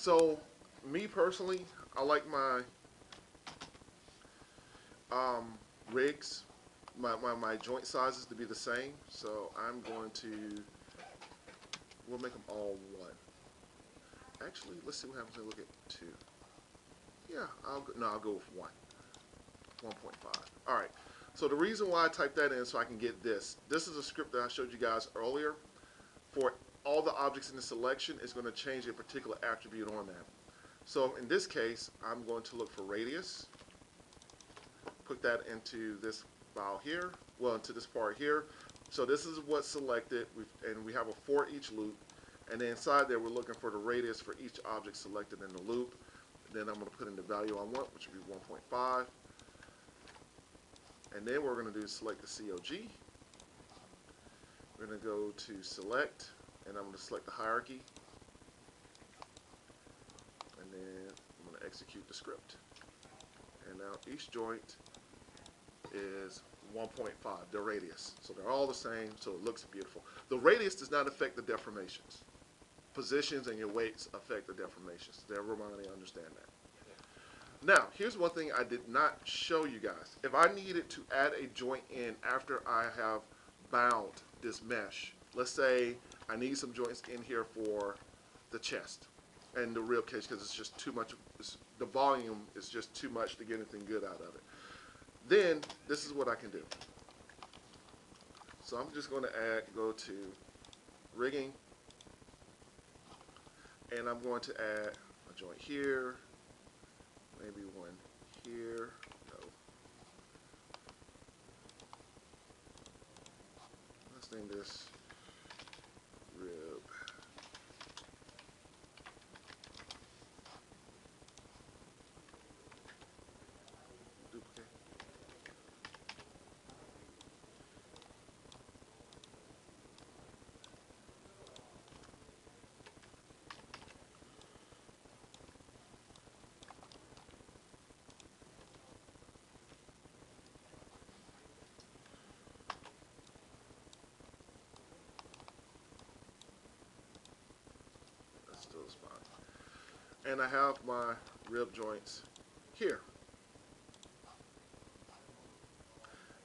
So, me personally, I like my um, rigs, my joint sizes to be the same. So I'm going to, we'll make them all one. Actually, let's see what happens when I look at two. Yeah, I'll go with one. 1.5. All right. So the reason why I typed that in so I can get this. This is a script that I showed you guys earlier. For all the objects in the selection, it's going to change a particular attribute on that. So in this case, I'm going to look for radius. Put that into this file here. Well, into this part here. So this is what's selected, and we have a for each loop. And then inside there, we're looking for the radius for each object selected in the loop. Then I'm going to put in the value I want, which would be 1.5. And then what we're going to do is select the COG. We're going to go to select, and I'm going to select the hierarchy. And then I'm going to execute the script. And now each joint is 1.5, the radius. So they're all the same, so it looks beautiful. The radius does not affect the deformations. Positions and your weights affect the deformations. Does everybody understand that? Now, here's one thing I did not show you guys. If I needed to add a joint in after I have bound this mesh, let's say I need some joints in here for the chest and the rib cage because it's just too much, the volume is just too much to get anything good out of it. Then, this is what I can do. So I'm just going to go to rigging, and I'm going to add a joint here, maybe one here. No. Let's name this rib. Duplicate. That's still the spot. And I have my rib joints here.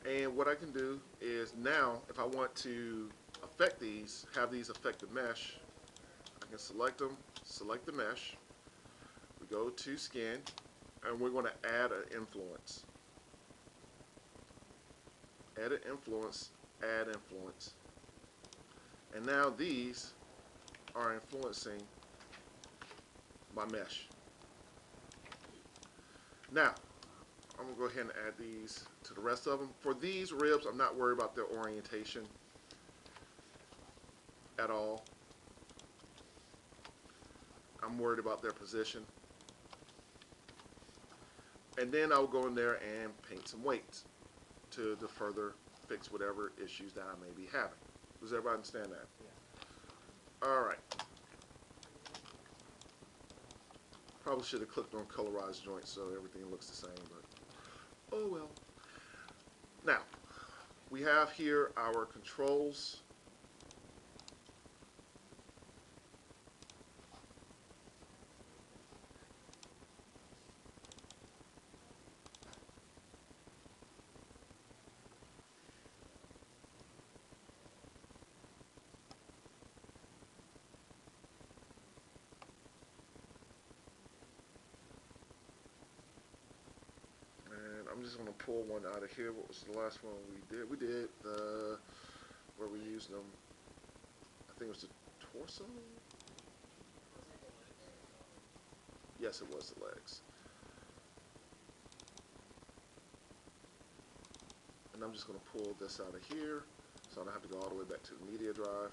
And what I can do is now, if I want to affect these, have these affect the mesh, I can select them, select the mesh. We go to skin, and we're going to add an influence. Edit influence, add influence. And now these are influencing my mesh. Now, I'm going to go ahead and add these to the rest of them. For these ribs, I'm not worried about their orientation at all. I'm worried about their position. And then I'll go in there and paint some weights to further fix whatever issues that I may be having. Does everybody understand that? Yeah. All right. Probably should have clicked on colorized joints so everything looks the same, but oh well. Now, we have here our controls. I'm just going to pull one out of here. What was the last one we did? We did the, where we used them, I think it was the torso? Yes, it was the legs. And I'm just going to pull this out of here, so I don't have to go all the way back to the media drive.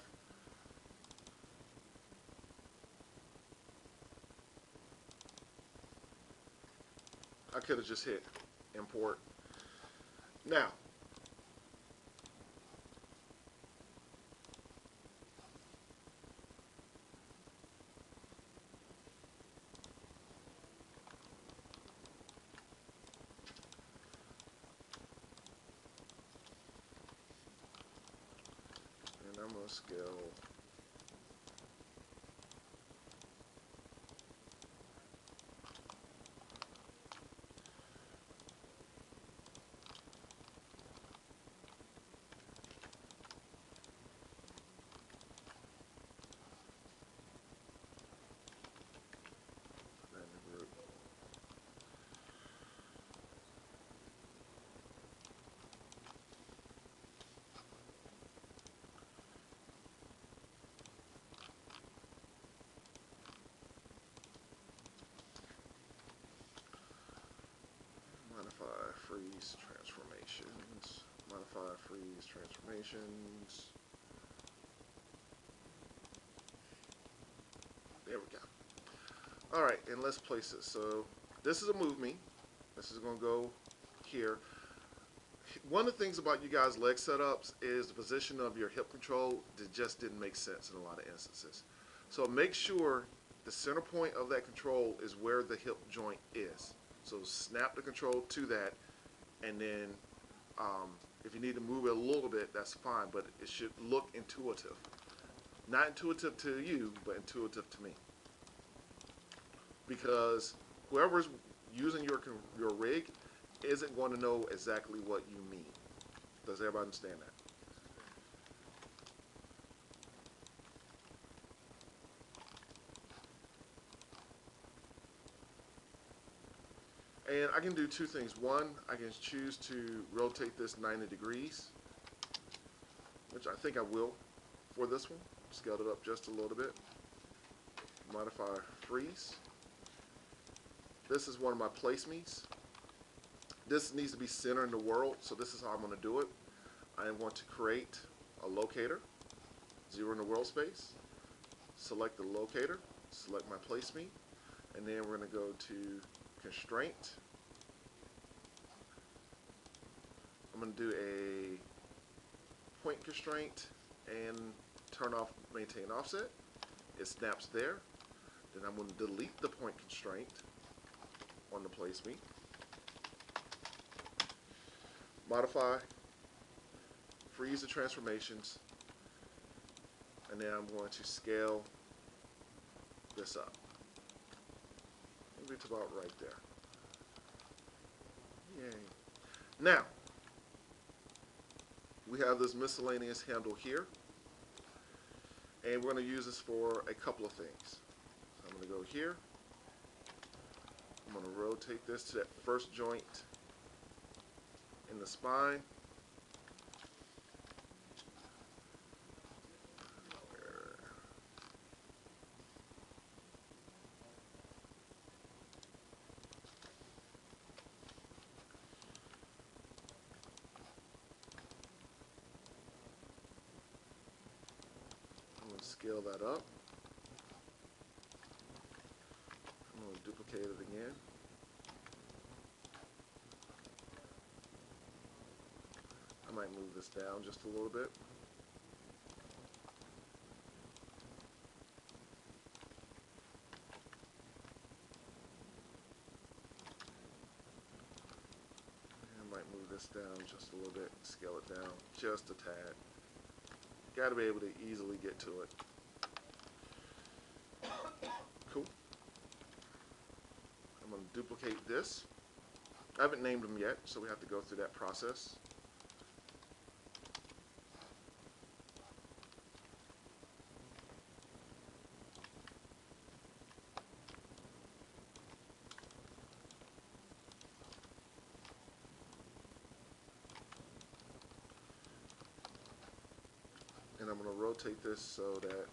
I could have just hit import. Now, and I'm going to scale freeze transformations. Modify freeze transformations. There we go. Alright, and let's place it. So this is a move me. This is going to go here. One of the things about you guys' leg setups is the position of your hip control that just didn't make sense in a lot of instances. So make sure the center point of that control is where the hip joint is. So snap the control to that, and then if you need to move it a little bit, that's fine, but it should look intuitive. Not intuitive to you, but intuitive to me. Because whoever's using your rig isn't going to know exactly what you mean. Does everybody understand that? And I can do two things. One, I can choose to rotate this 90 degrees, which I think I will for this one. Scale it up just a little bit. Modify freeze. This is one of my place me's. This needs to be centered in the world, so this is how I'm going to do it. I am going to create a locator, 0 in the world space, select the locator, select my place me, and then we're going to go to constraint. I'm going to do a point constraint and turn off maintain offset. It snaps there. Then I'm going to delete the point constraint on the place me. Modify, freeze the transformations, and then I'm going to scale this up. Maybe it's about right there. Yay. Now, we have this miscellaneous handle here, and we're going to use this for a couple of things. So I'm going to go here. I'm going to rotate this to that first joint in the spine. I'm going to scale that up. I'm going to duplicate it again. I might move this down just a little bit. I might move this down just a little bit, scale it down just a tad. Got to be able to easily get to it. Cool. I'm going to duplicate this. I haven't named them yet, so we have to go through that process. And I'm going to rotate this so that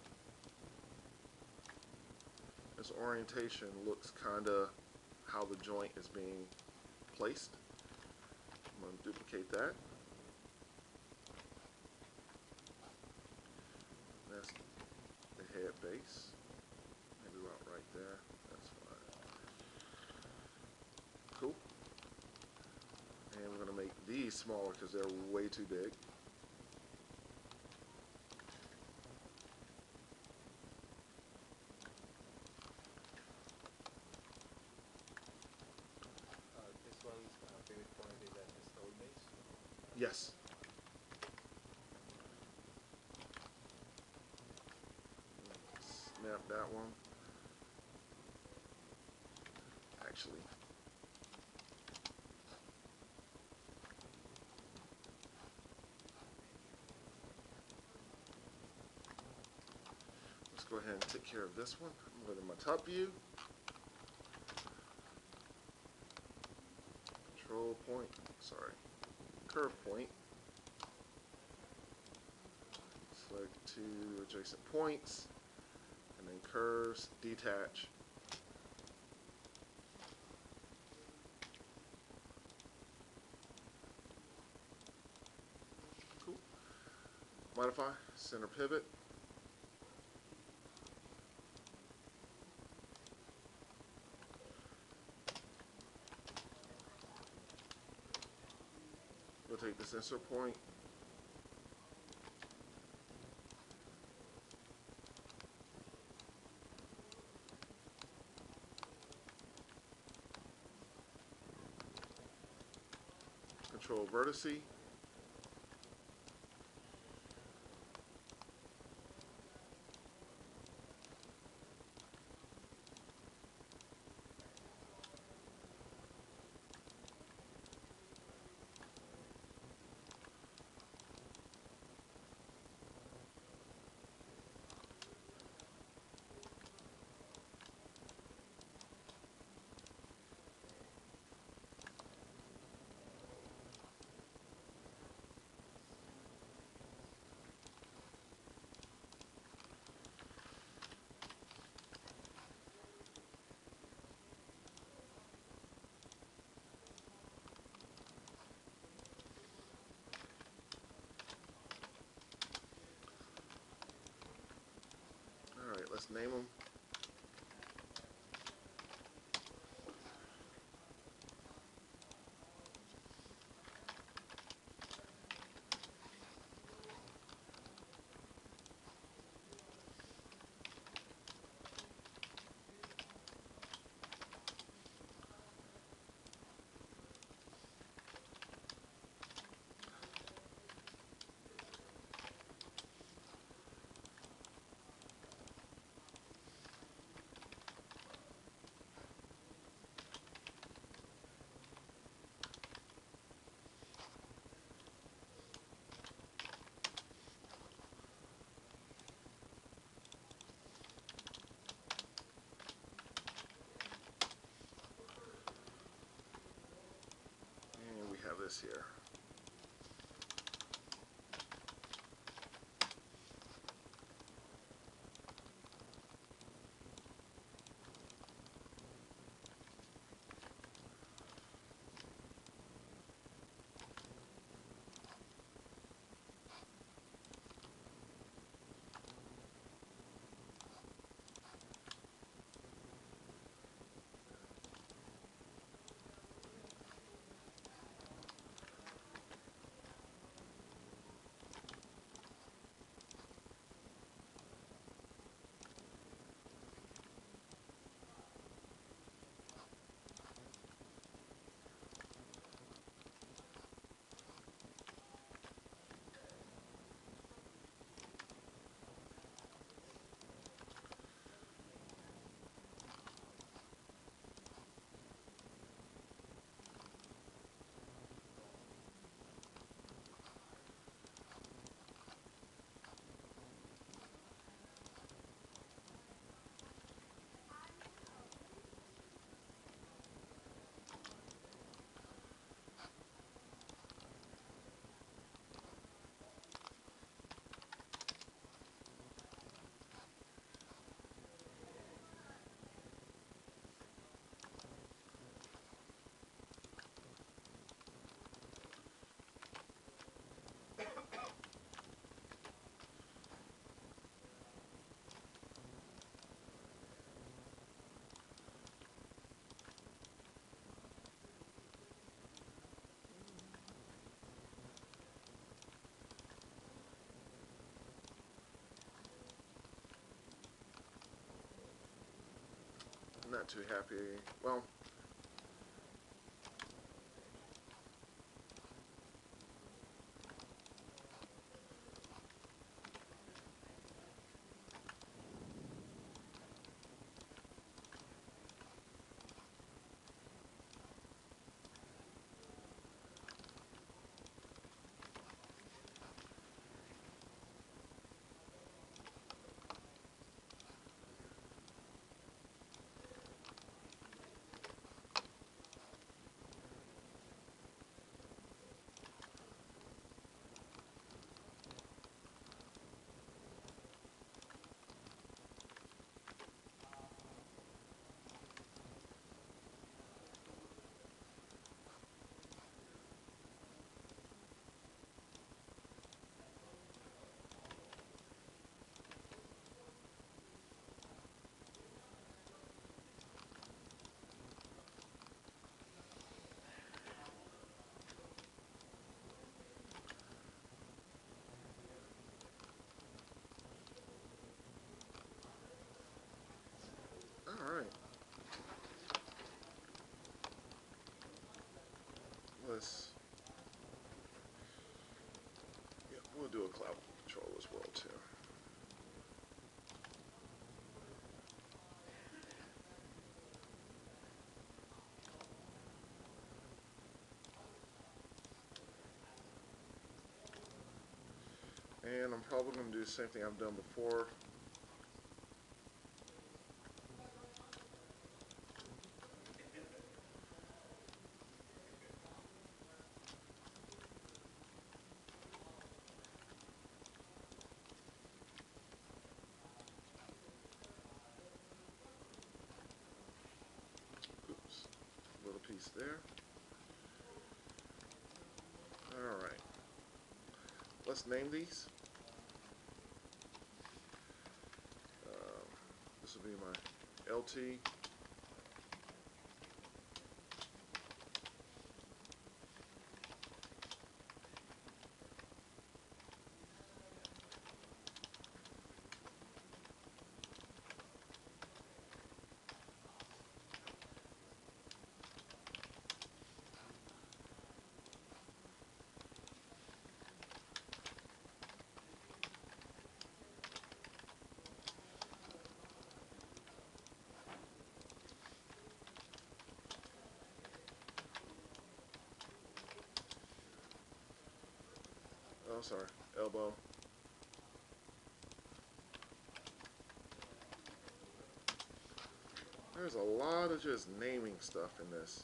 this orientation looks kind of how the joint is being placed. I'm going to duplicate that. That's the head base. Maybe about right there. That's fine. Cool. And we're going to make these smaller because they're way too big. Yes. Snap that one. Actually, let's go ahead and take care of this one. I'm going to my top view. Control point. Sorry. Curve point. Select two adjacent points, and then curves, detach. Modify, center pivot. We'll take this insert point. Control vertice. Alright, let's name them. And we have this here. I'm not too happy. Well, And I'm probably going to do the same thing I've done before. Oops, little piece there. Alright, let's name these. This will be my LT. Oh, sorry, elbow. There's a lot of just naming stuff in this.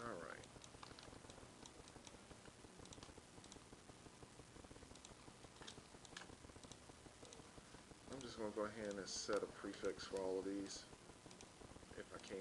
Alright. I'm just going to go ahead and set a prefix for all of these, if I can.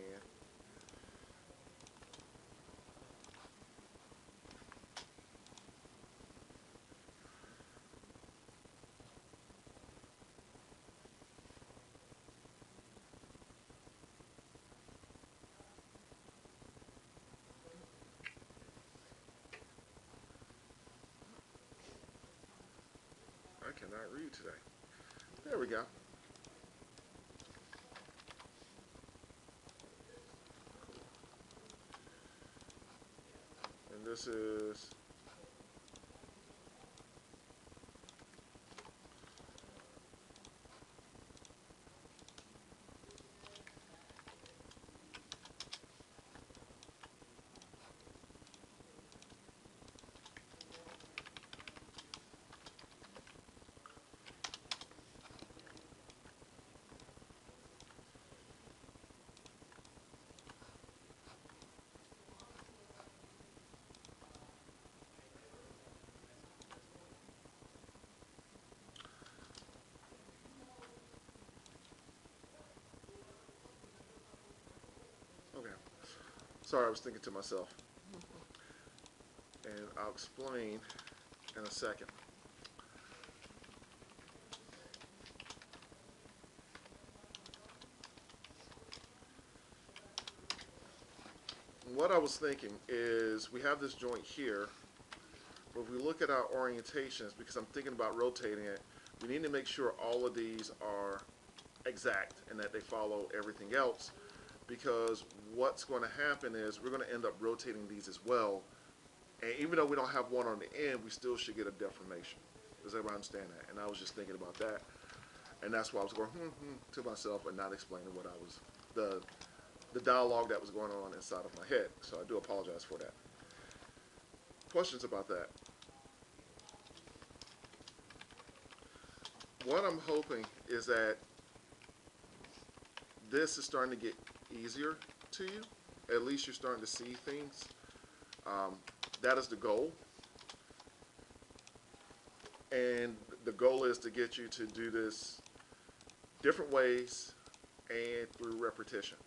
I cannot read today. There we go. And this is okay. Sorry, I was thinking to myself. And I'll explain in a second. What I was thinking is we have this joint here, but if we look at our orientations, because I'm thinking about rotating it, we need to make sure all of these are exact and that they follow everything else, because what's going to happen is we're going to end up rotating these as well, and even though we don't have one on the end, we still should get a deformation. Does everybody understand that? And I was just thinking about that, and that's why I was going to myself and not explaining what I was, the dialogue that was going on inside of my head. So I do apologize for that. Questions about that? What I'm hoping is that this is starting to get easier to you. At least you're starting to see things. That is the goal. And the goal is to get you to do this different ways and through repetition.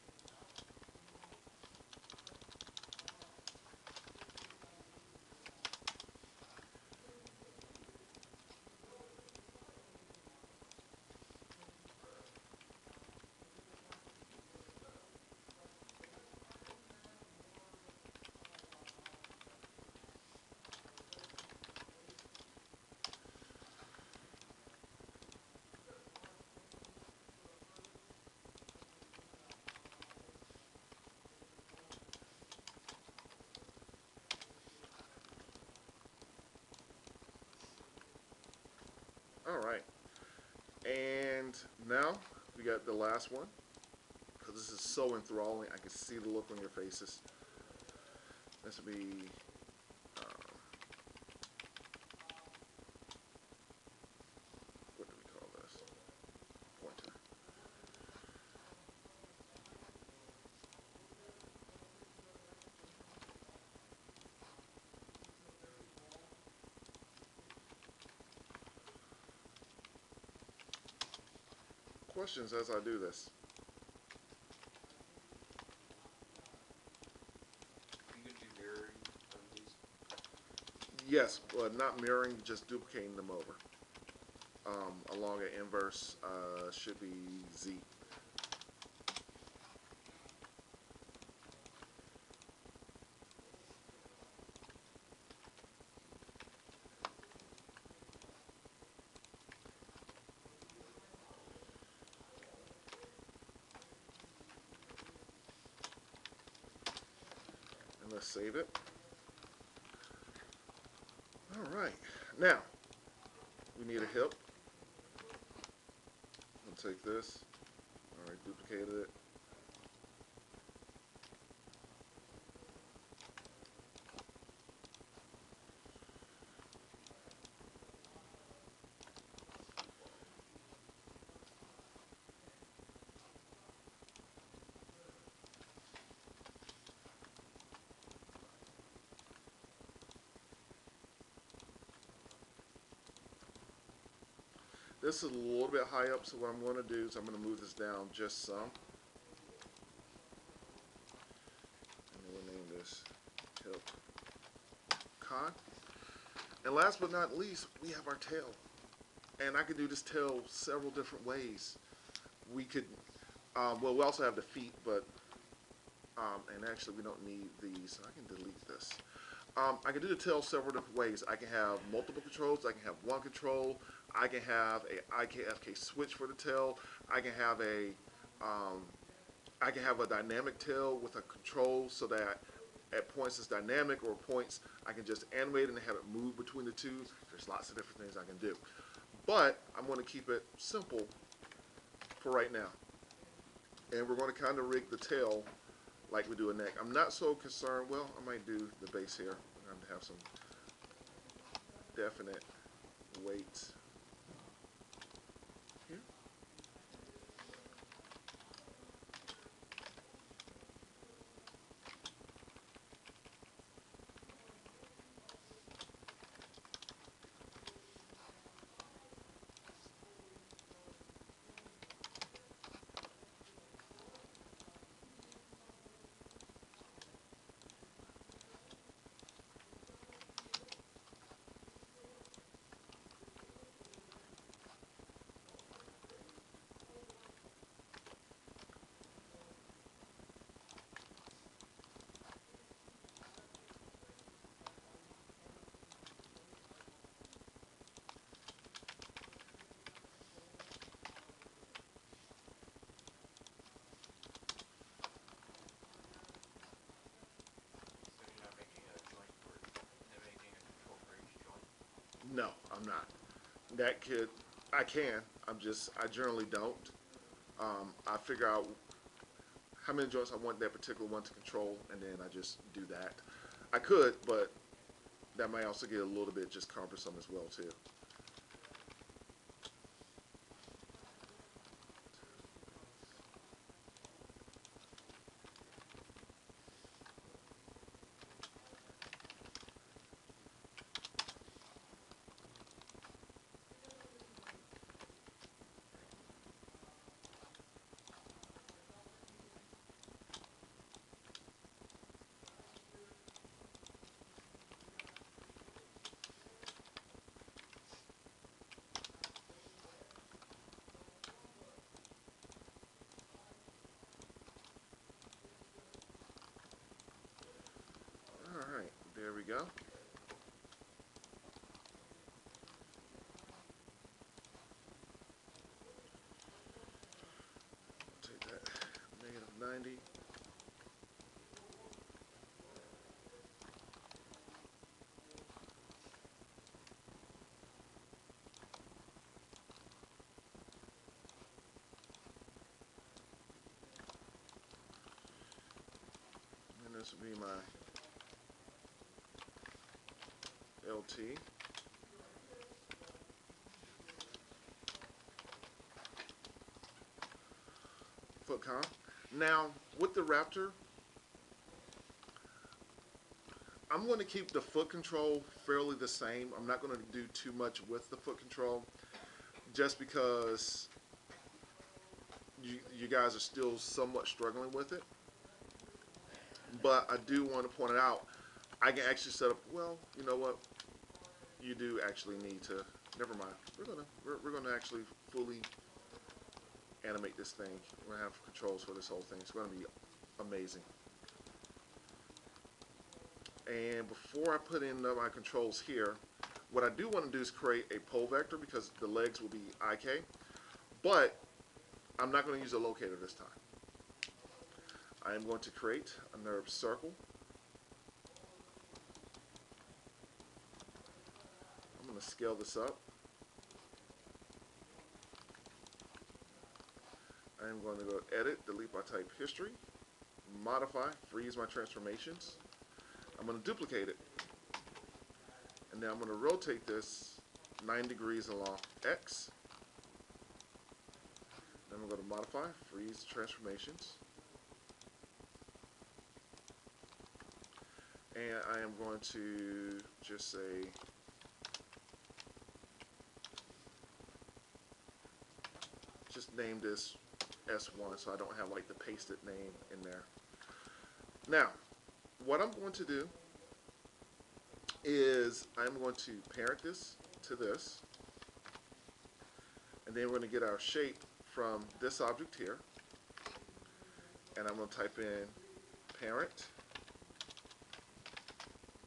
Now we got the last one, because this is so enthralling. I can see the look on your faces. This will be what do we call this? Pointer. Questions as I do this? You can do mirroring on these. Yes, but not mirroring, just duplicating them over. Along an inverse should be Z. And let's save it. All right, now we need a hip. I'll take this. All right, duplicated it. This is a little bit high up, so what I'm going to do is I'm going to move this down just some. And we'll name this hip con. And last but not least, we have our tail. And I could do this tail several different ways. We could, well, we also have the feet, but, and actually we don't need these, so I can delete this. I can do the tail several different ways. I can have multiple controls. I can have one control. I can have a IKFK switch for the tail. I can have a dynamic tail with a control so that at points it's dynamic, or points I can just animate it and have it move between the two. There's lots of different things I can do. But I'm going to keep it simple for right now. And we're going to kind of rig the tail like we do a neck. I'm not so concerned. Well, I might do the base here. I'm going to have some definite weights here. So you're not making a joint for it. You're making a control for each joint. No, I'm not. That could, I can. I generally don't. I figure out how many joints I want that particular one to control, and then I just do that. I could, but that might also get a little bit just cumbersome as well too. All right, there we go. Take that -90. be my LT. Foot con. Now, with the Raptor, I'm going to keep the foot control fairly the same. I'm not going to do too much with the foot control just because you guys are still somewhat struggling with it. But I do want to point it out. I can actually set up, well, you know what? You do actually need to, never mind. We're gonna actually fully animate this thing. We're gonna have controls for this whole thing. It's gonna be amazing. And before I put in my controls here, what I do want to do is create a pole vector because the legs will be IK, but I'm not going to use a locator this time. I am going to create a nerve circle. I'm going to scale this up. I am going to go edit, delete by type history, modify, freeze my transformations. I'm going to duplicate it. And now I'm going to rotate this 9 degrees along X. Then I'm going to modify, freeze transformations. And I am going to just say name this S1 so I don't have like the pasted name in there. Now, what I'm going to do is I'm going to parent this to this, and then we're going to get our shape from this object here, and I'm going to type in parent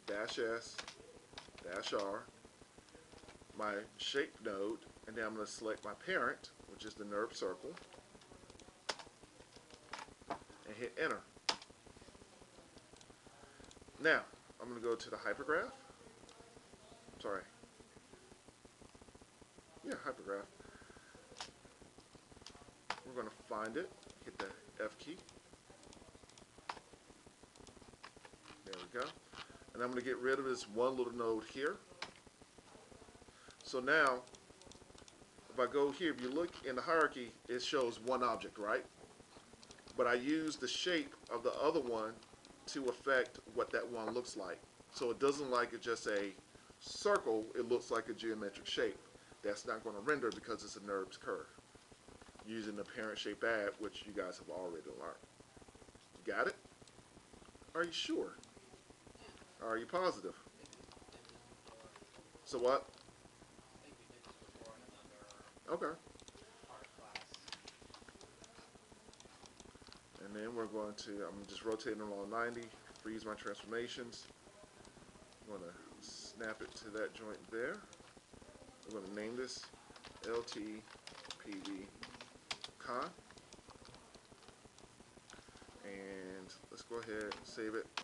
-S -R, my shape node, and then I'm going to select my parent, which is the nerve circle, and hit enter. Now, I'm going to go to the hypergraph. Sorry. Yeah, hypergraph. We're going to find it, hit the F key. There we go. And I'm going to get rid of this one little node here. So now, if I go here, if you look in the hierarchy, it shows one object, right? But I use the shape of the other one to affect what that one looks like. So it doesn't like it's just a circle, it looks like a geometric shape. That's not going to render because it's a NURBS curve. Using the parent shape add, which you guys have already learned. Got it? Are you sure? Are you positive? So what? Okay. And then we're going to, I'm just rotating along 90, freeze my transformations. I'm going to snap it to that joint there. We're going to name this LTPD con. And let's go ahead and save it.